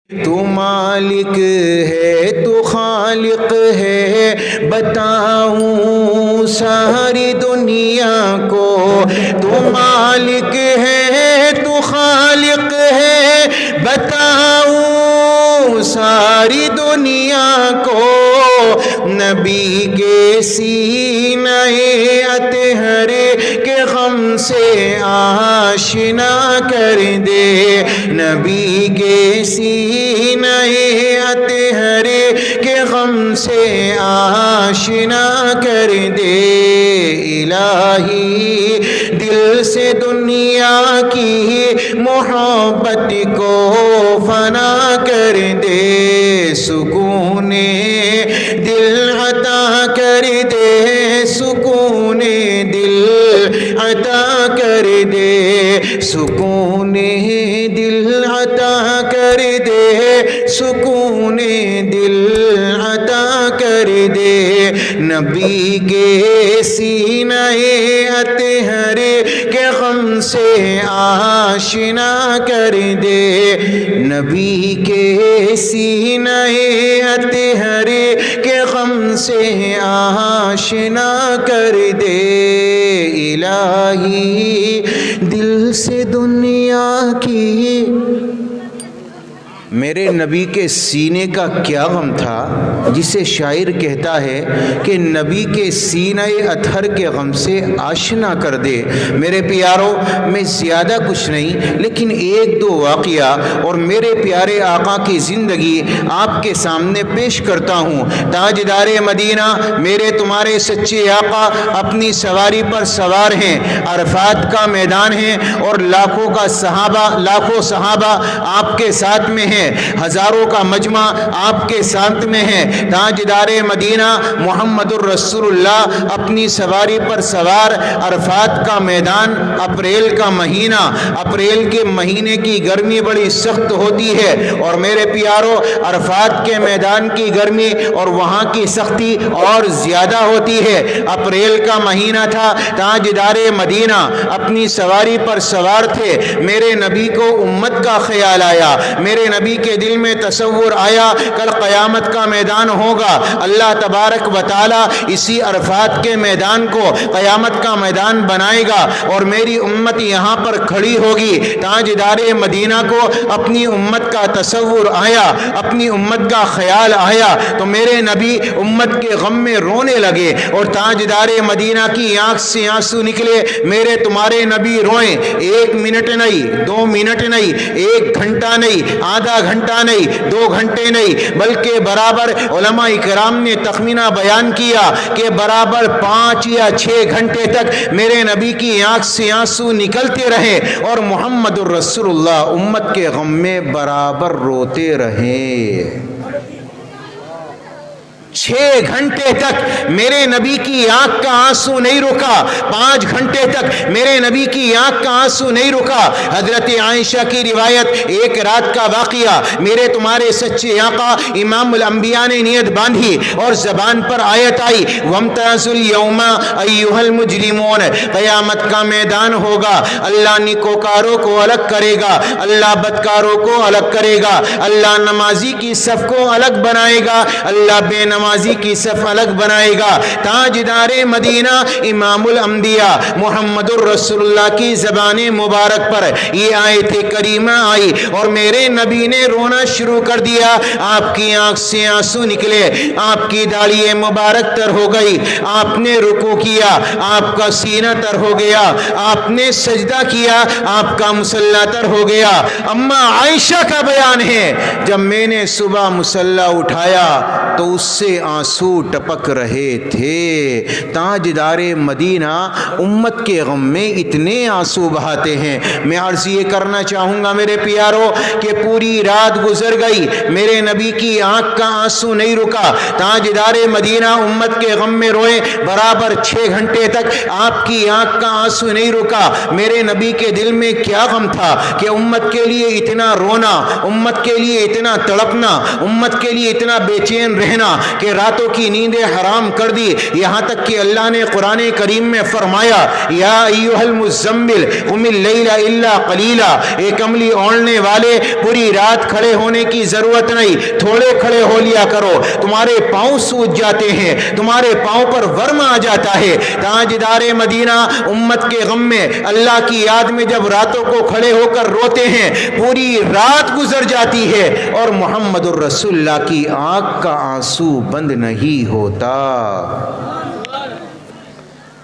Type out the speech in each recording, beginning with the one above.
تو مالک ہے تو خالق ہے، بتاؤں ساری دنیا کو۔ تو مالک ہے تو خالق ہے، بتاؤں ساری دنیا کو۔ نبی کے سینہ اطہر کے غم سے آشنا کر دے، نبی کے سینہ اطہر کے غم سے آشنا کر دے۔ الہی دل سے دنیا کی محبت کو فنا کر دے، سکون دل عطا کر دے، سکون دل عطا کر دے، سکون دل عطا کر دے، سکون دل عطا کر دے۔ نبی کے سینہ اطہر کے غم سے آشنا کر دے، نبی کے سینہ اطہر کے غم سے آشنا کر دے۔ الہی دل سے دنیا کی۔ میرے نبی کے سینے کا کیا غم تھا جسے شاعر کہتا ہے کہ نبی کے سینہ اطہر کے غم سے آشنا کر دے۔ میرے پیاروں، میں زیادہ کچھ نہیں لیکن ایک دو واقعہ اور میرے پیارے آقا کی زندگی آپ کے سامنے پیش کرتا ہوں۔ تاجدار مدینہ میرے تمہارے سچے آقا اپنی سواری پر سوار ہیں، عرفات کا میدان ہے اور لاکھوں صحابہ آپ کے ساتھ میں ہیں، ہزاروں کا مجمع آپ کے ساتھ میں ہے۔ تاجدار مدینہ محمد الرسول اللہ اپنی سواری پر سوار، عرفات کا میدان، اپریل کا مہینہ، اپریل کے مہینے کی گرمی بڑی سخت ہوتی ہے اور میرے پیاروں عرفات کے میدان کی گرمی اور وہاں کی سختی اور زیادہ ہوتی ہے۔ اپریل کا مہینہ تھا، تاجدار مدینہ اپنی سواری پر سوار تھے۔ میرے نبی کو امت کا خیال آیا، میرے نبی کے دل میں تصور آیا کل قیامت کا میدان ہوگا، اللہ تبارک و تعالی اسی عرفات کے میدان کو قیامت کا میدان بنائے گا اور میری امت یہاں پر کھڑی ہوگی۔ تاجدار مدینہ کو اپنی امت کا تصور آیا، اپنی امت کا خیال آیا تو میرے نبی امت کے غم میں رونے لگے اور تاجدار مدینہ کی آنکھ سے آنسو نکلے۔ میرے تمہارے نبی روئیں، 1 منٹ نہیں، 2 منٹ نہیں، 1 گھنٹہ نہیں، آدھا گھنٹہ نہیں، 2 گھنٹے نہیں، بلکہ برابر علماء کرام نے تخمینہ بیان کیا کہ برابر 5 یا 6 گھنٹے تک میرے نبی کی آنکھ سے آنسو نکلتے رہے اور محمد الرسول اللہ امت کے غم میں برابر روتے رہے۔ 6 گھنٹے تک میرے نبی کی آنکھ کا آنسو نہیں رکا، 5 گھنٹے تک میرے نبی کی آنکھ کا آنسو نہیں رکا۔ حضرت عائشہ کی روایت، ایک رات کا واقعہ، میرے تمہارے سچے آقا امام الانبیاء نے نیت باندھی اور زبان پر آیت آئی، وَامْتَازُوا الْيَوْمَ أَيُّهَا الْمُجْرِمُونَ۔ قیامت کا میدان ہوگا، اللہ نیکوکاروں کو الگ کرے گا، اللہ بدکاروں کو الگ کرے گا، اللہ نمازی کی صف کو الگ بنائے گا، اللہ بے نمازی کی صف الگ بنائے گا۔ تاجدار مدینہ امام الانبیاء محمد الرسول اللہ کی زبان مبارک پر یہ آیت کریمہ آئی اور میرے نبی نے رونا شروع کر دیا۔ آپ کی آنکھ سے آنسو نکلے، آپ کی داڑھی مبارک تر ہو گئی، آپ نے رکوع کیا، آپ کا سینہ تر ہو گیا، آپ نے سجدہ کیا، آپ کا مصلی تر ہو گیا۔ اما عائشہ کا بیان ہے، جب میں نے صبح مصلی اٹھایا تو اس سے آنسو ٹپک رہے تھے۔ تاجدار مدینہ امت کے غم میں اتنے آنسو بہاتے ہیں۔ میں عرض یہ کرنا چاہوں گا میرے پیاروں کہ پوری رات گزر گئی، میرے نبی کی آنکھ کا آنسو نہیں رکا۔ تاجدار مدینہ امت کے غم میں روئے، برابر 6 گھنٹے تک آپ کی آنکھ کا آنسو نہیں رکا۔ میرے نبی کے دل میں کیا غم تھا کہ امت کے لیے اتنا رونا، امت کے لیے اتنا تڑپنا، امت کے لیے اتنا بے چین رہنا کہ راتوں کی نیندیں حرام کر دی، یہاں تک کہ اللہ نے قرآن کریم میں فرمایا یا ایھا المزمل قم اللیل الا قلیلا، اے کملی اوڑھنے والے پوری رات کھڑے ہونے کی ضرورت نہیں، تھوڑے کھڑے ہو لیا کرو، تمہارے پاؤں سوج جاتے ہیں، تمہارے پاؤں پر ورم آ جاتا ہے۔ تاجدار مدینہ امت کے غم میں اللہ کی یاد میں جب راتوں کو کھڑے ہو کر روتے ہیں، پوری رات گزر جاتی ہے اور محمد الرسول اللہ کی آنکھ کا آنسو بند نہیں ہوتا۔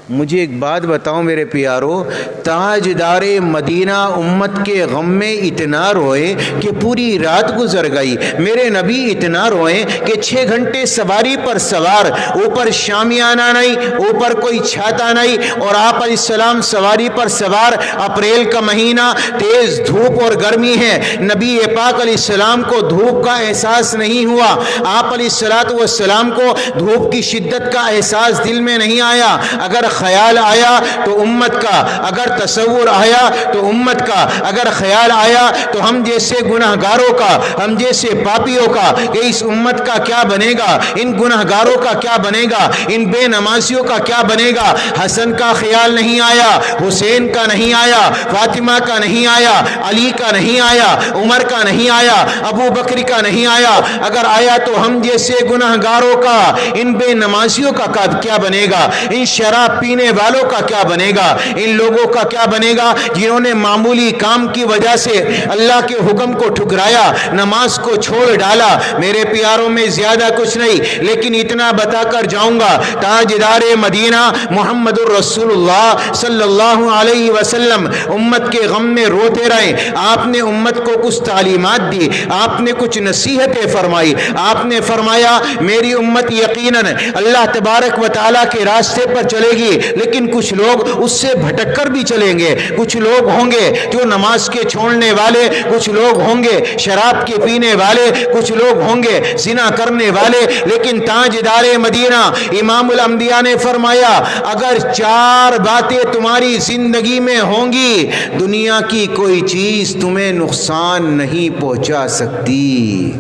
مجھے ایک بات بتاؤ میرے پیارو، تاجدار مدینہ امت کے غم میں اتنا روئے کہ پوری رات گزر گئی، میرے نبی اتنا روئے کہ 6 گھنٹے سواری پر سوار، اوپر شامیانہ نہیں، اوپر کوئی چھاتا نہیں، اور آپ علیہ السلام سواری پر سوار، اپریل کا مہینہ، تیز دھوپ اور گرمی ہے، نبی پاک علیہ السلام کو دھوپ کا احساس نہیں ہوا، آپ علیہ السلام کو دھوپ کی شدت کا احساس دل میں نہیں آیا۔ اگر خیال آیا تو امت کا، اگر تصور آیا تو امت کا، اگر خیال آیا تو ہم جیسے گناہ گاروں کا، ہم جیسے پاپیوں کا، کہ اس امت کا کیا بنے گا، ان گناہ گاروں کا کیا بنے گا، ان بے نمازیوں کا کیا بنے گا۔ حسن کا خیال نہیں آیا، حسین کا نہیں آیا، فاطمہ کا نہیں آیا، علی کا نہیں آیا، عمر کا نہیں آیا، ابو بکر کا نہیں آیا، اگر آیا تو ہم جیسے گناہ گاروں کا، ان بے نمازیوں کا کیا بنے گا، ان شراب پینے والوں کا کیا بنے گا، ان لوگوں کا کیا بنے گا جنہوں نے معمولی کام کی وجہ سے اللہ کے حکم کو ٹھکرایا، نماز کو چھوڑ ڈالا۔ میرے پیاروں میں زیادہ کچھ نہیں، لیکن اتنا بتا کر جاؤں گا، تاجدار مدینہ محمد الرسول اللہ صلی اللہ علیہ وسلم امت کے غم میں روتے رہے۔ آپ نے امت کو کچھ تعلیمات دی، آپ نے کچھ نصیحتیں فرمائی، آپ نے فرمایا میری امت یقیناً اللہ تبارک و تعالیٰ کے راستے پر چلے گی، لیکن کچھ لوگ اس سے بھٹک کر بھی چلیں گے، کچھ لوگ ہوں گے جو نماز کے چھوڑنے والے، کچھ لوگ ہوں گے شراب کے پینے والے، کچھ لوگ ہوں گے زنا کرنے والے، لیکن تاجدار مدینہ امام الانبیاء نے فرمایا اگر 4 باتیں تمہاری زندگی میں ہوں گی، دنیا کی کوئی چیز تمہیں نقصان نہیں پہنچا سکتی۔